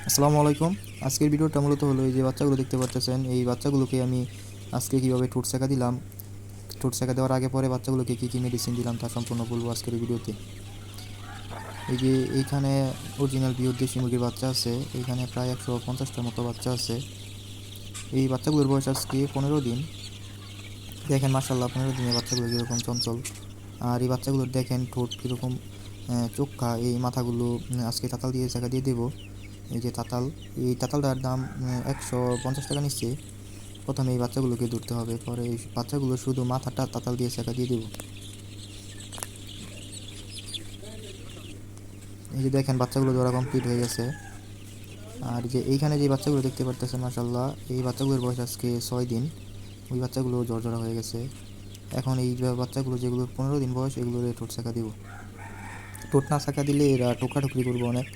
আসসালামু আলাইকুম। আজকের ভিডিওটা মূলত হলো এই যে বাচ্চাগুলো দেখতে পারতেছেন, এই বাচ্চাগুলোকে আমি আজকে কীভাবে ঠোঁট সেকা দিলাম, ঠোঁট সেকা দেওয়ার আগে পরে বাচ্চাগুলোকে কী কী মেডিসিন দিলাম তা সম্পূর্ণ বলবো আজকের এই ভিডিওতে। এই যে এইখানে অরিজিনাল পিওর দেশি মুরগির বাচ্চা আছে, এইখানে প্রায় 150টার মতো বাচ্চা আছে। এই বাচ্চাগুলোর বয়স আজকে 15 দিন। দেখেন মাশাল্লাহ, 15 দিনে বাচ্চাগুলো কীরকম চঞ্চল। আর এই বাচ্চাগুলোর দেখেন ঠোঁট কীরকম চোখা, এই মাথাগুলো আজকে তাতাল দিয়ে সেকা দিয়ে দেবো। এই যে তাতাল, এই তাতালটার দাম 150 টাকা নিচ্ছে। প্রথমে এই বাচ্চাগুলোকে ধরতে হবে, পরে এই বাচ্চাগুলো শুধু মাথাটা তাতাল দিয়ে সেকা দিয়ে দেবো। এই যে দেখেন বাচ্চাগুলো ধরা কমপ্লিট হয়ে গেছে। আর যে এইখানে যে বাচ্চাগুলো দেখতে পারতেছেন মাশাল্লাহ, এই বাচ্চাগুলোর বয়স আজকে 6 দিন। ওই বাচ্চাগুলো জ্বর হয়ে গেছে। এখন এই বাচ্চাগুলো যেগুলো 15 দিন বয়স, এগুলোর ঠোঁট সেকা দিব। ঠোঁট না সেকা দিলে এরা টোকাটুকরি করবো অনেক।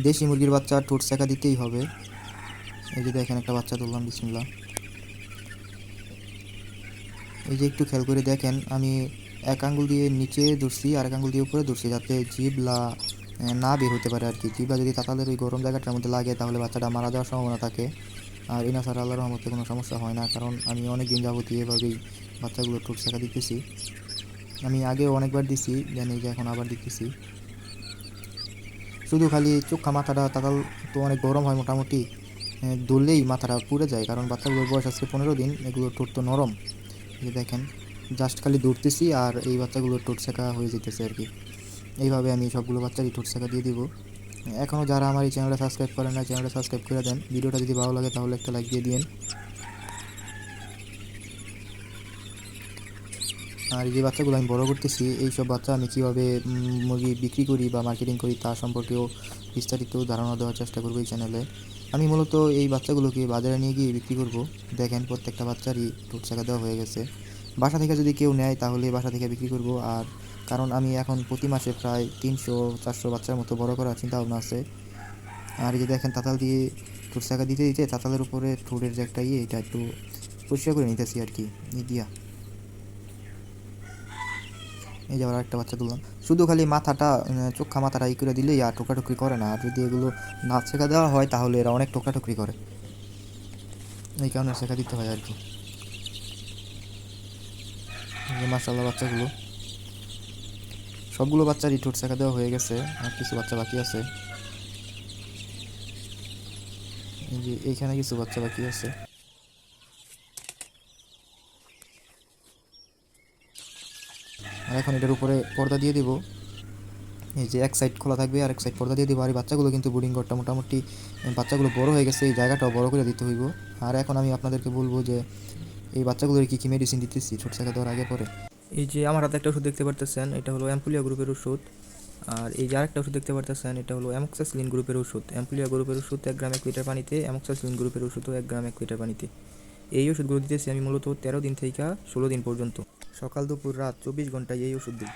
দেশি মুরগির বাচ্চা ঠোঁট সেকা দিতেই হবে। এই যে দেখেন একটা বাচ্চা তুললাম, বিসমিল্লাহ। এই যে একটু খেয়াল করে দেখেন, আমি এক আঙ্গুল দিয়ে নিচে ধরছি আর এক আঙ্গুল দিয়ে উপরে ধরছি, যাতে জিভলা না বের হতে পারে আর কি। জিভলা যদি তাতালের ওই গরম জায়গাটার মধ্যে লাগে তাহলে বাচ্চাটা মারা যাওয়ার সম্ভাবনা থাকে। আর এনা ছাড়া আল্লাহর রহমতে কোনো সমস্যা হয় না, কারণ আমি অনেক দিন যাবতীয় এভাবেই বাচ্চাগুলো ঠোঁট সেকা দিতেছি। আমি আগেও অনেকবার দিছি, জানি যে এখন আবার দিতেছি। শুধু খালি চোখা মাথাটা তাতাল তো অনেক গরম হয় মোটামুটি, ধরলেই মাথাটা পুড়ে যায়, কারণ বাচ্চাগুলোর বয়স আজকে 15 দিন, এগুলোর ঠোঁট তো নরম। এই দেখেন জাস্ট খালি দৌড়তেছি আর এই বাচ্চাগুলোর ঠোঁট সেকা হয়ে যেতেছে আর কি। এইভাবে আমি সবগুলো বাচ্চারই ঠোঁট সেকা দিয়ে দিব। এখনও যারা আমার এই চ্যানেলটা সাবস্ক্রাইব করেন না, চ্যানেলটা সাবস্ক্রাইব করে দেন। ভিডিওটা যদি ভালো লাগে তাহলে একটা লাইক দিয়ে দিন। আর এই যে বাচ্চাগুলো আমি বড় করতেছি, এই সব বাচ্চা আমি কীভাবে মুরগি বিক্রি করি বা মার্কেটিং করি তা সম্পর্কেও বিস্তারিত ধারণা দেওয়ার চেষ্টা করবো এই চ্যানেলে। আমি মূলত এই বাচ্চাগুলোকে বাজারে নিয়ে গিয়ে বিক্রি করব। দেখেন প্রত্যেকটা বাচ্চারই ঠোঁট সেকা দেওয়া হয়ে গেছে। বাসা থেকে যদি কেউ নেয় তাহলে বাসা থেকে বিক্রি করব। আর কারণ আমি এখন প্রতি মাসে প্রায় 300-400 বাচ্চার মতো বড় করার চিন্তা ভাবনা আছে। আর এই যে দেখেন তাতাল দিয়ে ঠোঁট সেকা দিতে দিতে তাতালের উপরে ঠোঁটের যে একটা এটা একটু পরিষ্কার করে নিতেছি আর কি দিয়া। এই যে আবার একটা বাচ্চা তুললাম। শুধু খালি মাথাটা চোখা মাথাটা করে দিলেই আর টোকাটুকরি করে না। আর যদি এগুলো না শেখা দেওয়া হয় তাহলে এরা অনেক টোকাটুকরি করে, এই কারণে শেখা দিতে হয় আর কি। মাশাআল্লাহ বাচ্চাগুলো সবগুলো বাচ্চারই ঠোঁট শেখা দেওয়া হয়ে গেছে, আর কিছু বাচ্চা বাকি আছে। এই যে এইখানে কিছু বাচ্চা বাকি আছে। আর এখন এটার উপরে পর্দা দিয়ে দিব। এই যে এক সাইড খোলা থাকবে আর এক সাইড পর্দা দিয়ে দিব। আর এই বাচ্চাগুলো কিন্তু বোর্ডিং ঘরটা মোটামুটি বাচ্চাগুলো বড় হয়ে গেছে, এই জায়গাটাও বড় করে দিতে হইব। আর এখন আমি আপনাদেরকে বলবো যে এই বাচ্চাগুলোর কী কী মেডিসিন দিতেছি ছোট থেকে দেওয়ার আগে পরে। এই যে আমার হাতে একটা ওষুধ দেখতে পারতেছেন, এটা হলো অ্যাম্পুলিয়া গ্রুপের ওষুধ। আর এই যে আরেকটা ওষুধ দেখতে পারতেছেন, এটা হলো অ্যামোক্সাসিলিন গ্রুপের ওষুধ। অ্যাম্পুলিয়া গ্রুপের ওষুধ 1 গ্রাম 1 লিটার পানিতে, অ্যামোক্সাসিলিন গ্রুপের ওষুধও 1 গ্রাম 1 লিটার পানিতে। এই ওষুধগুলো দিতেছি আমি মূলত 13 দিন থেকে 16 দিন পর্যন্ত, সকাল দুপুর রাত 24 ঘন্টায় এই ওষুধ দিই।